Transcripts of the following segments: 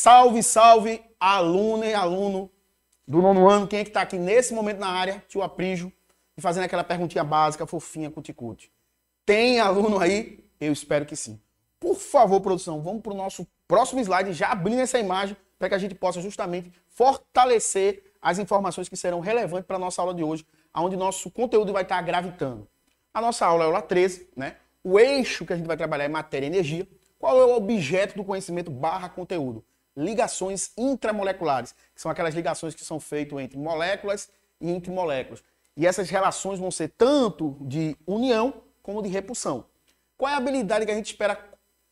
Salve, salve, aluna e aluno do 9º ano. Quem é que está aqui nesse momento na área? Tio Aprígio, e fazendo aquela perguntinha básica, fofinha, cuticute. Tem aluno aí? Eu espero que sim. Por favor, produção, vamos para o nosso próximo slide, já abrindo essa imagem, para que a gente possa justamente fortalecer as informações que serão relevantes para a nossa aula de hoje, onde nosso conteúdo vai estar gravitando. A nossa aula é a aula 13, né? O eixo que a gente vai trabalhar é matéria e energia. Qual é o objeto do conhecimento / conteúdo? Ligações intramoleculares, que são aquelas ligações que são feitas entre moléculas e entre moléculas. E essas relações vão ser tanto de união como de repulsão. Qual é a habilidade que a gente espera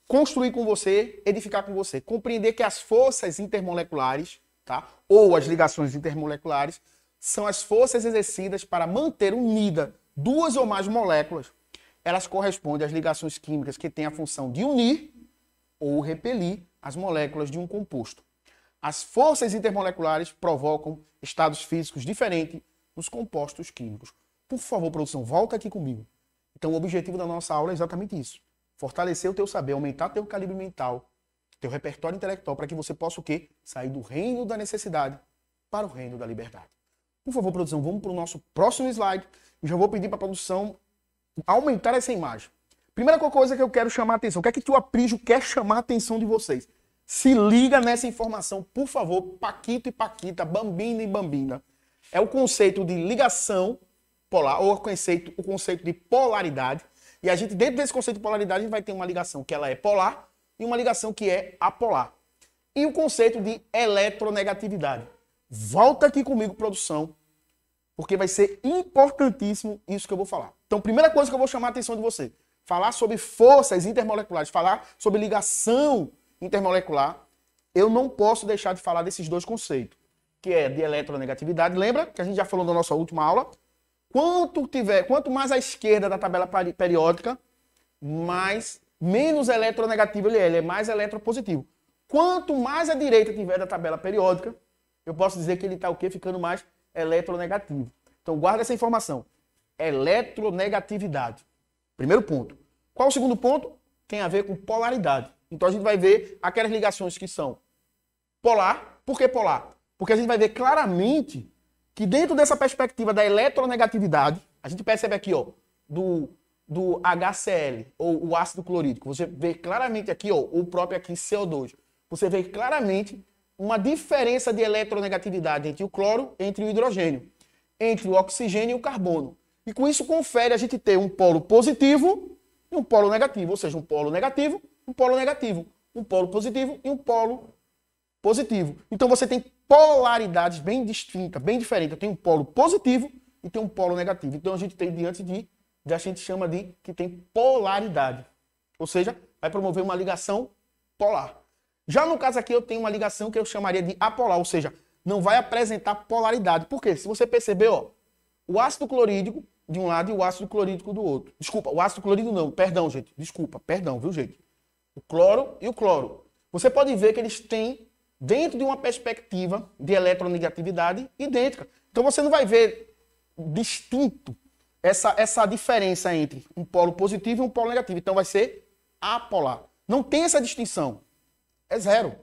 construir com você, edificar com você? Compreender que as forças intermoleculares, tá? Ou as ligações intermoleculares, são as forças exercidas para manter unida duas ou mais moléculas. Elas correspondem às ligações químicas que têm a função de unir ou repelir as moléculas de um composto. As forças intermoleculares provocam estados físicos diferentes nos compostos químicos. Por favor, produção, volta aqui comigo. Então, o objetivo da nossa aula é exatamente isso. Fortalecer o teu saber, aumentar teu calibre mental, teu repertório intelectual, para que você possa o quê? Sair do reino da necessidade para o reino da liberdade. Por favor, produção, vamos para o nosso próximo slide. Eu já vou pedir para a produção aumentar essa imagem. Primeira coisa que eu quero chamar a atenção. O que é que o Aprígio quer chamar a atenção de vocês? Se liga nessa informação, por favor, Paquito e Paquita, Bambina e Bambina. É o conceito de ligação polar, ou o conceito de polaridade. E a gente, dentro desse conceito de polaridade, a gente vai ter uma ligação que ela é polar e uma ligação que é apolar. E o conceito de eletronegatividade. Volta aqui comigo, produção, porque vai ser importantíssimo isso que eu vou falar. Então, primeira coisa que eu vou chamar a atenção de você, falar sobre forças intermoleculares, falar sobre ligação intermolecular, eu não posso deixar de falar desses dois conceitos, que é de eletronegatividade. Lembra que a gente já falou na nossa última aula? Quanto mais à esquerda da tabela periódica, menos eletronegativo ele é mais eletropositivo. Quanto mais à direita tiver da tabela periódica, eu posso dizer que ele está o quê? Ficando mais eletronegativo. Então, guarda essa informação. Eletronegatividade. Primeiro ponto. Qual o segundo ponto? Tem a ver com polaridade. Então, a gente vai ver aquelas ligações que são polar. Por que polar? Porque a gente vai ver claramente que dentro dessa perspectiva da eletronegatividade, a gente percebe aqui, ó, do HCl, ou o ácido clorídrico. Você vê claramente aqui, ó, o próprio aqui CO2. Você vê claramente uma diferença de eletronegatividade entre o cloro, entre o hidrogênio, entre o oxigênio e o carbono. E com isso confere a gente ter um polo positivo e um polo negativo, ou seja, um polo negativo, um polo negativo, um polo positivo e um polo positivo. Então você tem polaridades bem distintas, bem diferentes. Eu tenho um polo positivo e tenho um polo negativo. Então a gente tem a gente chama de que tem polaridade. Ou seja, vai promover uma ligação polar. Já no caso aqui eu tenho uma ligação que eu chamaria de apolar, ou seja, não vai apresentar polaridade. Por quê? Se você perceber, ó, o ácido clorídrico de um lado e o ácido clorídrico do outro. Desculpa, o ácido clorídrico não, perdão, gente. Desculpa, perdão, viu, gente? O cloro e o cloro. Você pode ver que eles têm dentro de uma perspectiva de eletronegatividade idêntica. Então você não vai ver distinto essa diferença entre um polo positivo e um polo negativo. Então vai ser apolar. Não tem essa distinção. É zero.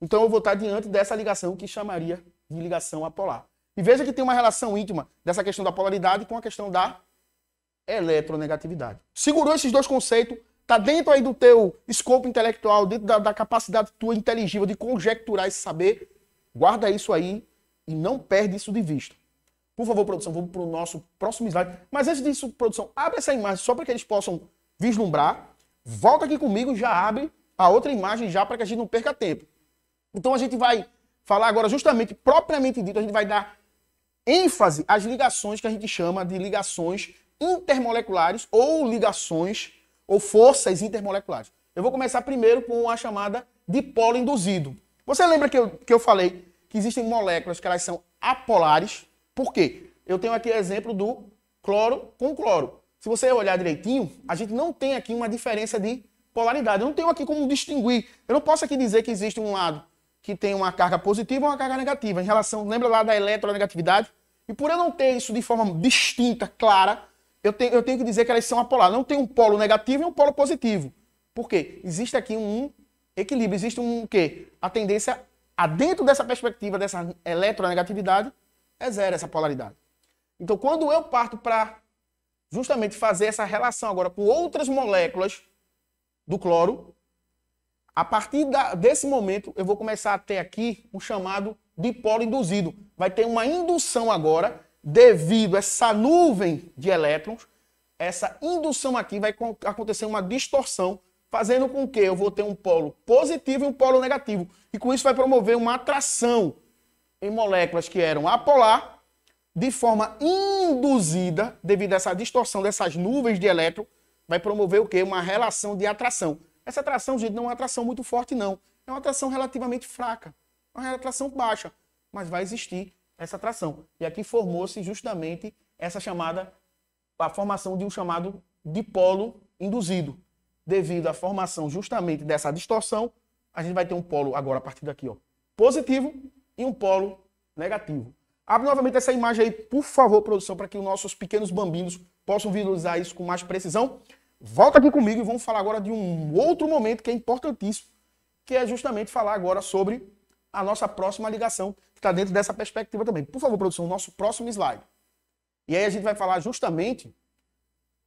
Então eu vou estar diante dessa ligação que chamaria de ligação apolar. E veja que tem uma relação íntima dessa questão da polaridade com a questão da eletronegatividade. Segurou esses dois conceitos, está dentro aí do teu escopo intelectual, dentro da capacidade tua inteligível de conjecturar esse saber, guarda isso aí e não perde isso de vista. Por favor, produção, vamos para o nosso próximo slide. Mas antes disso, produção, abre essa imagem só para que eles possam vislumbrar. Volta aqui comigo, já abre a outra imagem já para que a gente não perca tempo. Então a gente vai falar agora justamente, propriamente dito, a gente vai dar ênfase às ligações que a gente chama de ligações intermoleculares ou ligações ou forças intermoleculares. Eu vou começar primeiro com a chamada dipolo induzido. Você lembra que eu falei que existem moléculas que elas são apolares? Por quê? Eu tenho aqui o exemplo do cloro com cloro. Se você olhar direitinho, a gente não tem aqui uma diferença de polaridade. Eu não tenho aqui como distinguir. Eu não posso aqui dizer que existe um lado que tem uma carga positiva ou uma carga negativa. Em relação, lembra lá da eletronegatividade? E por eu não ter isso de forma distinta, clara, eu tenho que dizer que elas são apolares. Não tem um polo negativo e um polo positivo. Por quê? Existe aqui um equilíbrio, existe um quê? A tendência dentro dessa perspectiva, dessa eletronegatividade, é zero essa polaridade. Então, quando eu parto para justamente fazer essa relação agora com outras moléculas do cloro, a partir desse momento, eu vou começar a ter aqui um chamado dipolo induzido. Vai ter uma indução agora, devido a essa nuvem de elétrons, essa indução aqui vai acontecer uma distorção, fazendo com que eu vou ter um polo positivo e um polo negativo. E com isso vai promover uma atração em moléculas que eram apolar, de forma induzida, devido a essa distorção dessas nuvens de elétron, vai promover o quê? Uma relação de atração. Essa atração, gente, não é uma atração muito forte, não. É uma atração relativamente fraca. É uma atração baixa. Mas vai existir essa atração. E aqui formou-se justamente essa chamada, a formação de um chamado dipolo induzido. Devido à formação justamente dessa distorção, a gente vai ter um polo agora a partir daqui, ó, positivo e um polo negativo. Abre novamente essa imagem aí, por favor, produção, para que os nossos pequenos bambinos possam visualizar isso com mais precisão. Volta aqui comigo e vamos falar agora de um outro momento que é importantíssimo, que é justamente falar agora sobre a nossa próxima ligação, que está dentro dessa perspectiva também. Por favor, produção, o nosso próximo slide. E aí a gente vai falar justamente,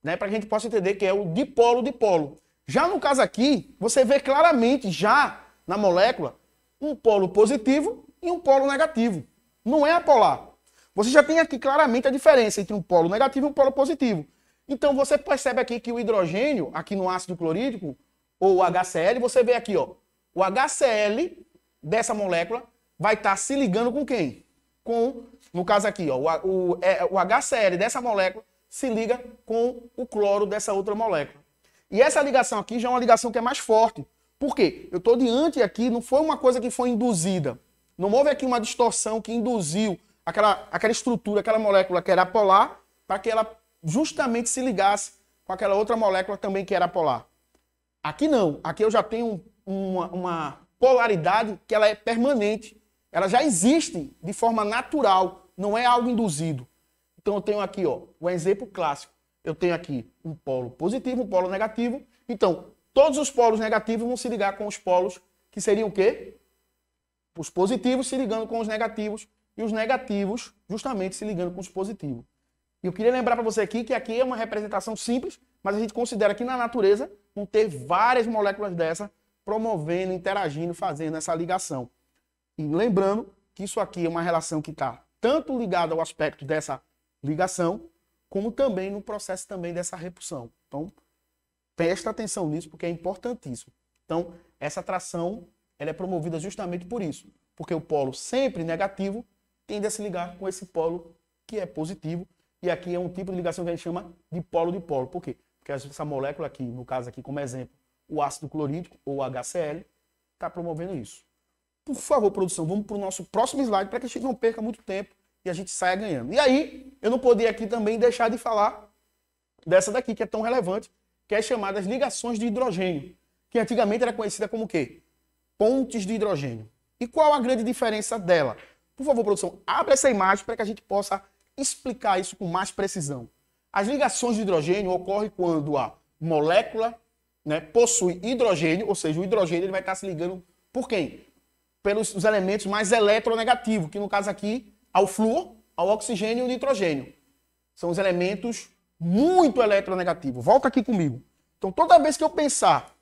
né, para que a gente possa entender que é o dipolo-dipolo. Já no caso aqui, você vê claramente já na molécula um polo positivo e um polo negativo. Não é apolar. Você já tem aqui claramente a diferença entre um polo negativo e um polo positivo. Então você percebe aqui que o hidrogênio, aqui no ácido clorídrico, ou o HCl, você vê aqui, ó, o HCl dessa molécula vai estar se ligando com quem? Com, no caso aqui, ó, o HCl dessa molécula se liga com o cloro dessa outra molécula. E essa ligação aqui já é uma ligação que é mais forte. Por quê? Eu estou diante aqui, não foi uma coisa que foi induzida. Não houve aqui uma distorção que induziu aquela estrutura, aquela molécula que era polar, para que ela justamente se ligasse com aquela outra molécula também que era polar. Aqui não. Aqui eu já tenho uma polaridade que ela é permanente. Ela já existe de forma natural, não é algo induzido. Então eu tenho aqui, ó, o exemplo clássico. Eu tenho aqui um polo positivo, um polo negativo. Então, todos os polos negativos vão se ligar com os polos que seriam o quê? Os positivos se ligando com os negativos e os negativos justamente se ligando com os positivos. E eu queria lembrar para você aqui que aqui é uma representação simples, mas a gente considera que na natureza vão ter várias moléculas dessa promovendo, interagindo, fazendo essa ligação. E lembrando que isso aqui é uma relação que está tanto ligada ao aspecto dessa ligação, como também no processo também dessa repulsão. Então, presta atenção nisso, porque é importantíssimo. Então, essa atração ela é promovida justamente por isso. Porque o polo sempre negativo tende a se ligar com esse polo que é positivo. E aqui é um tipo de ligação que a gente chama de polo-dipolo. Por quê? Porque essa molécula aqui, no caso aqui como exemplo, o ácido clorídrico ou HCl, está promovendo isso. Por favor, produção, vamos para o nosso próximo slide para que a gente não perca muito tempo e a gente saia ganhando. E aí, eu não podia aqui também deixar de falar dessa daqui, que é tão relevante, que é as chamadas ligações de hidrogênio, que antigamente era conhecida como o quê? Pontes de hidrogênio. E qual a grande diferença dela? Por favor, produção, abre essa imagem para que a gente possa explicar isso com mais precisão. As ligações de hidrogênio ocorrem quando a molécula, né, possui hidrogênio, ou seja, o hidrogênio ele vai estar se ligando por quem? Pelos os elementos mais eletronegativos, que no caso aqui, ao flúor, ao oxigênio e ao nitrogênio. São os elementos muito eletronegativos. Volta aqui comigo. Então, toda vez que eu pensar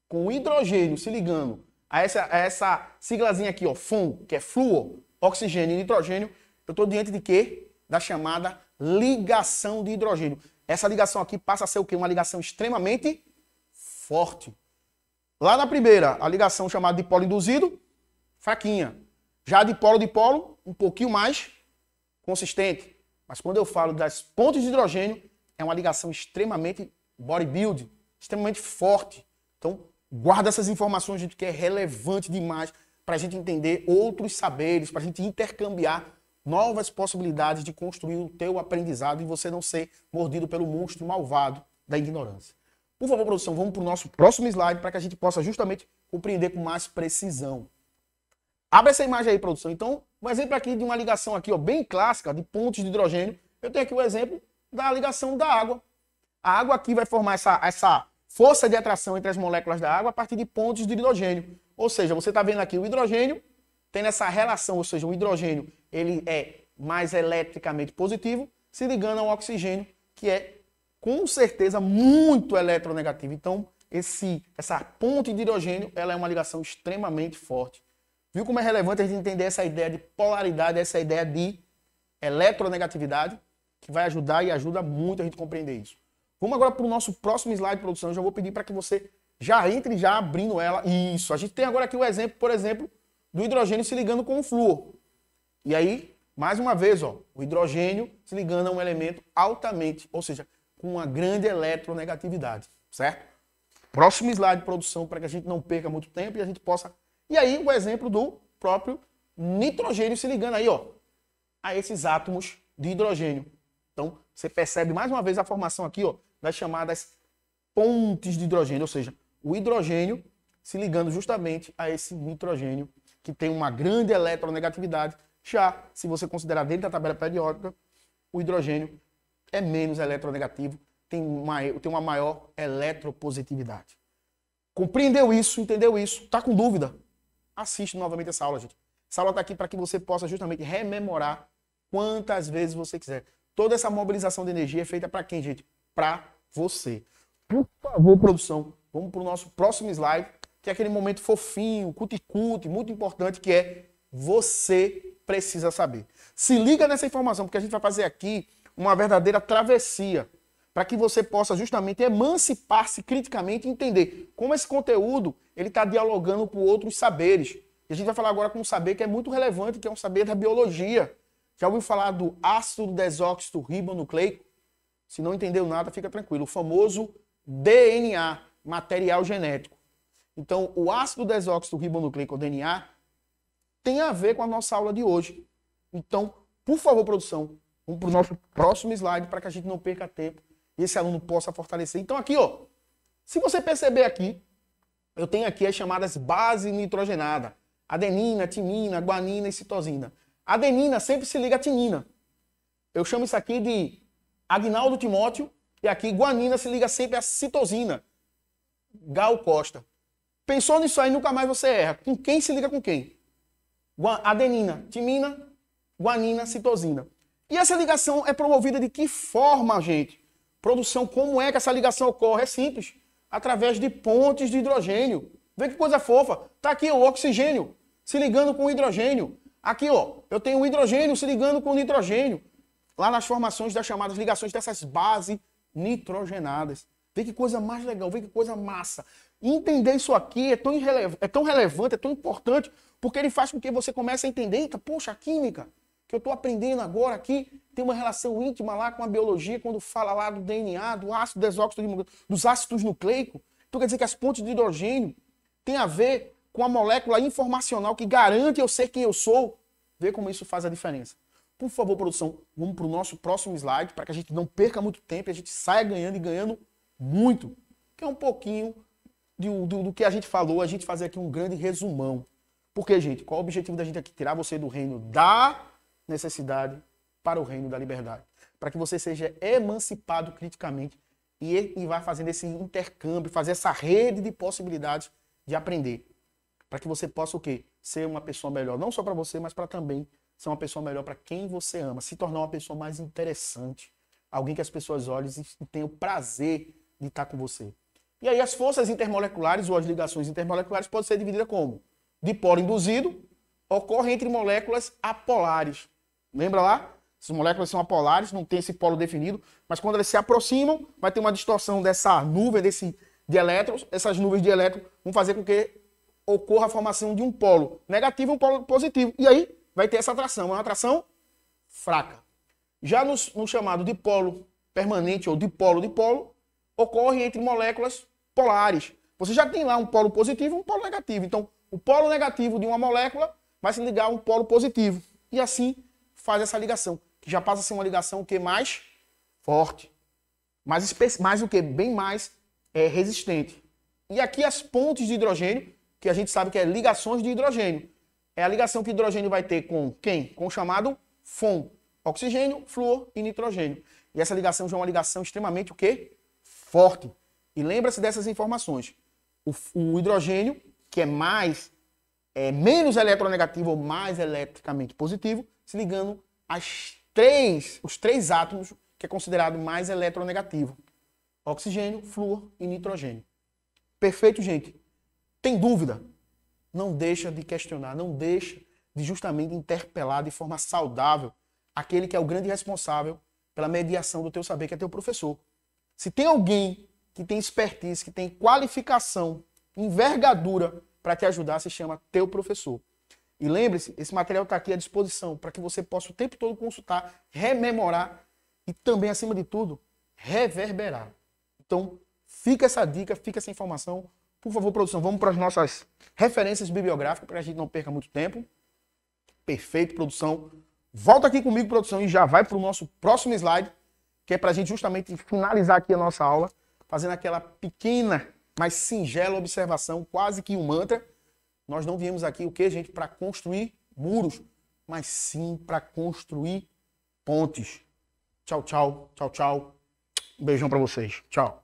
com o hidrogênio se ligando a essa siglazinha aqui, ó, FON, que é flúor, oxigênio e nitrogênio, eu estou diante de quê? Da chamada ligação de hidrogênio. Essa ligação aqui passa a ser o quê? Uma ligação extremamente forte. Lá na primeira, a ligação chamada de polo induzido, fraquinha. Já de polo, um pouquinho mais consistente. Mas quando eu falo das pontes de hidrogênio, é uma ligação extremamente bodybuilding, extremamente forte. Então, guarda essas informações, gente, que é relevante demais para a gente entender outros saberes, para a gente intercambiar novas possibilidades de construir o teu aprendizado e você não ser mordido pelo monstro malvado da ignorância. Por favor, produção, vamos para o nosso próximo slide para que a gente possa justamente compreender com mais precisão. Abre essa imagem aí, produção. Então, um exemplo aqui de uma ligação aqui, ó, bem clássica, de pontes de hidrogênio. Eu tenho aqui o exemplo da ligação da água. A água aqui vai formar essa força de atração entre as moléculas da água a partir de pontes de hidrogênio. Ou seja, você está vendo aqui o hidrogênio tendo essa relação, ou seja, o hidrogênio ele é mais eletricamente positivo, se ligando ao oxigênio, que é com certeza muito eletronegativo. Então, essa ponte de hidrogênio ela é uma ligação extremamente forte. Viu como é relevante a gente entender essa ideia de polaridade, essa ideia de eletronegatividade, que vai ajudar e ajuda muito a gente compreender isso. Vamos agora para o nosso próximo slide de produção. Eu já vou pedir para que você já entre já abrindo ela. Isso. A gente tem agora aqui o exemplo, por exemplo, do hidrogênio se ligando com o flúor. E aí, mais uma vez, ó, o hidrogênio se ligando a um elemento altamente, ou seja, com uma grande eletronegatividade, certo? Próximo slide de produção para que a gente não perca muito tempo e a gente possa... E aí, o exemplo do próprio nitrogênio se ligando aí, ó, a esses átomos de hidrogênio. Então, você percebe mais uma vez a formação aqui, ó, das chamadas pontes de hidrogênio, ou seja, o hidrogênio se ligando justamente a esse nitrogênio, que tem uma grande eletronegatividade. Já, se você considerar dentro da tabela periódica, o hidrogênio é menos eletronegativo, tem uma maior eletropositividade. Compreendeu isso? Entendeu isso? Tá com dúvida? Assiste novamente essa aula, gente. Essa aula está aqui para que você possa justamente rememorar quantas vezes você quiser. Toda essa mobilização de energia é feita para quem, gente? Para você. Por favor, produção, vamos para o nosso próximo slide, que é aquele momento fofinho, cuticute, muito importante, que é você precisa saber. Se liga nessa informação, porque a gente vai fazer aqui uma verdadeira travessia, para que você possa justamente emancipar-se criticamente e entender como esse conteúdo ele está dialogando com outros saberes. E a gente vai falar agora com um saber que é muito relevante, que é um saber da biologia. Já ouviu falar do ácido desóxido ribonucleico? Se não entendeu nada, fica tranquilo. O famoso DNA, material genético. Então, o ácido desóxido ribonucleico, o DNA, tem a ver com a nossa aula de hoje. Então, por favor, produção, vamos para o nosso próximo slide para que a gente não perca tempo e esse aluno possa fortalecer. Então, aqui, ó, se você perceber aqui, eu tenho aqui as chamadas bases nitrogenadas. Adenina, timina, guanina e citosina. A adenina sempre se liga à timina. Eu chamo isso aqui de Agnaldo Timóteo. E aqui, guanina se liga sempre à citosina. Gal Costa. Pensou nisso aí, nunca mais você erra. Com quem se liga com quem? Adenina, timina, guanina, citosina. E essa ligação é promovida de que forma, gente? Produção, como é que essa ligação ocorre? É simples. Através de pontes de hidrogênio. Vê que coisa fofa. Tá aqui o oxigênio se ligando com o hidrogênio. Aqui, ó, eu tenho o hidrogênio se ligando com o nitrogênio. Lá nas formações das chamadas ligações dessas bases nitrogenadas. Vê que coisa mais legal, vê que coisa massa. Entender isso aqui é tão relevante, é tão importante, porque ele faz com que você comece a entender, eita, poxa, a química que eu estou aprendendo agora aqui tem uma relação íntima lá com a biologia, quando fala lá do DNA, do ácido desóxido, dos ácidos nucleicos. Então quer dizer que as pontes de hidrogênio têm a ver com a molécula informacional que garante eu ser quem eu sou. Vê como isso faz a diferença. Por favor, produção, vamos para o nosso próximo slide, para que a gente não perca muito tempo e a gente saia ganhando e ganhando muito. Que é um pouquinho do que a gente falou, a gente fazer aqui um grande resumão. Porque, gente, qual é o objetivo da gente aqui? Tirar você do reino da necessidade para o reino da liberdade. Para que você seja emancipado criticamente e vá fazendo esse intercâmbio, fazer essa rede de possibilidades de aprender. Para que você possa o quê? Ser uma pessoa melhor, não só para você, mas para também ser uma pessoa melhor para quem você ama. Se tornar uma pessoa mais interessante. Alguém que as pessoas olhem e tenham o prazer de estar com você. E aí as forças intermoleculares ou as ligações intermoleculares podem ser divididas como? Dipolo induzido ocorre entre moléculas apolares. Lembra lá? Essas moléculas são apolares, não tem esse polo definido, mas quando elas se aproximam, vai ter uma distorção dessa nuvem de elétrons. Essas nuvens de elétrons vão fazer com que ocorra a formação de um polo negativo e um polo positivo. E aí vai ter essa atração, uma atração fraca. Já no chamado dipolo permanente ou dipolo-dipolo, ocorre entre moléculas polares. Você já tem lá um polo positivo e um polo negativo. Então, o polo negativo de uma molécula vai se ligar a um polo positivo. E assim faz essa ligação, que já passa a ser uma ligação que mais forte. Mais o que? Bem mais resistente. E aqui as pontes de hidrogênio, que a gente sabe que é ligações de hidrogênio. É a ligação que o hidrogênio vai ter com quem? Com o chamado FON. Oxigênio, flúor e nitrogênio. E essa ligação já é uma ligação extremamente o quê? Forte. E lembra-se dessas informações. O hidrogênio, que é mais menos eletronegativo ou mais eletricamente positivo, se ligando os três átomos que é considerado mais eletronegativo. Oxigênio, flúor e nitrogênio. Perfeito, gente? Tem dúvida? Não deixa de questionar, não deixa de justamente interpelar de forma saudável aquele que é o grande responsável pela mediação do teu saber, que é teu professor. Se tem alguém que tem expertise, que tem qualificação, envergadura para te ajudar, se chama teu professor. E lembre-se, esse material está aqui à disposição para que você possa o tempo todo consultar, rememorar e também, acima de tudo, reverberar. Então, fica essa dica, fica essa informação. Por favor, produção, vamos para as nossas referências bibliográficas para que a gente não perca muito tempo. Perfeito, produção. Volta aqui comigo, produção, e já vai para o nosso próximo slide, que é para a gente justamente finalizar aqui a nossa aula, fazendo aquela pequena, mas singela observação, quase que um mantra. Nós não viemos aqui o quê, gente? Para construir muros, mas sim para construir pontes. Tchau, tchau, tchau, tchau. Um beijão para vocês. Tchau.